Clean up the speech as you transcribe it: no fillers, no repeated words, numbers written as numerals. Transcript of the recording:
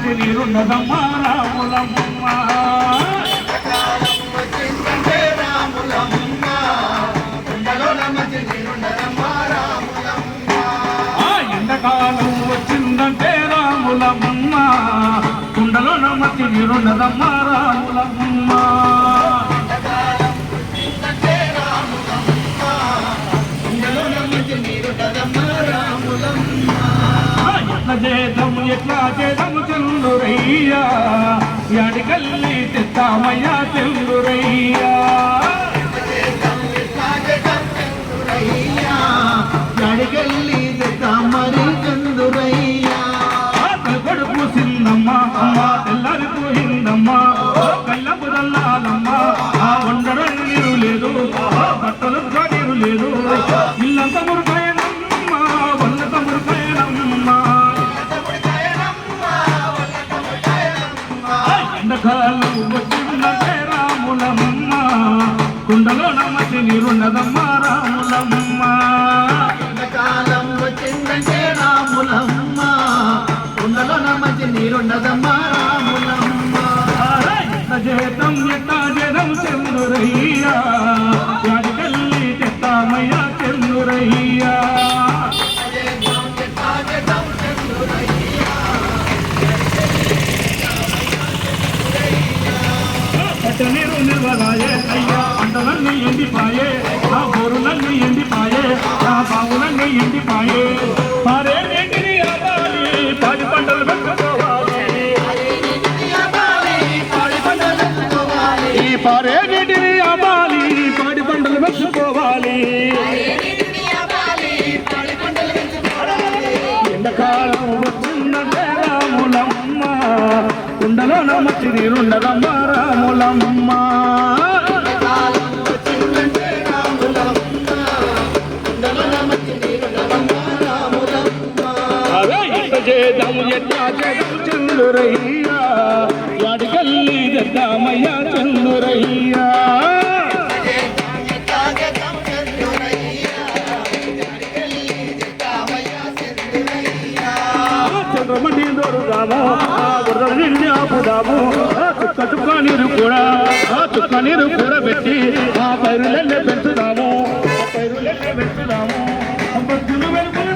మంచి నీరున్నదమ్మా రాములమ్మ ఎండాకాలం వచ్చిందంటే రాములమ్మ కుండలోన మంచి నీరున్నదమ్మా రాములమ్మ ఎట్లా చేదము చంద్రురయ్యా యాడికల్లి తెస్తామయ్యా చంద్రురయ్యా యాడికల్లి తెస్తామరి చంద్రురయ్యా కల్పడు పూసిందమ్మ అమ్మ తెల్లారి పోయిందమ్మ కళ్ళపు దల్లాలమ్మ ఆ వండడం నీరు లేదు బట్టలు నీరు లేదు ఇల్లంత మురుకాయనమ్మ వందత మురుకాయనమ్మ ఎండకాలం వచ్చిందంటే రాములమ్మ కుండలో నమ్మతి నీరున్నదమ్మ రాములమ్మ ఎండకాలం వచ్చిందంటే రాములమ్మ కుండలో నమ్మతి నీరున్నదమ్మ రాములమ్మ జీతం ఎట్టా జనం చంద్రురయ్యా యాడికల్లి తెస్తామయ్యా చంద్రురయ్యా నీరు నిల్వలాయే అయ్యా పంటలన్నీ ఎండిపాయే ఆ బోరులన్నీ ఎండిపాయే ఆ బావులన్నీ ఎండిపాయే పారే నీటిని ఆపాలి పాడి పంటలు పెట్టుకోవాలి ఈ పారే నీటిని ఆపాలి పాడి పంటలు పెట్టుకోవాలి ఎండాకాలం వచ్చిందంటే రాములమ్మ కుండలో నమ్మచి నీరుండదమ్మ రాములమ్మ చేద్దాము ఎట్లా చేద్దాము చంద్రురయ్యా యాడికల్లి తెద్దామయ్యా చంద్రురయ్యా చంద్రమణి దొరుకుదాము బుర్ర నిండి ఆపుదాము చుక్క నీరు కూడా చుక్క నీరు కూడా పెట్టి ఆ పైరులన్నీ పెంచుదాము భక్తులు వెలుగు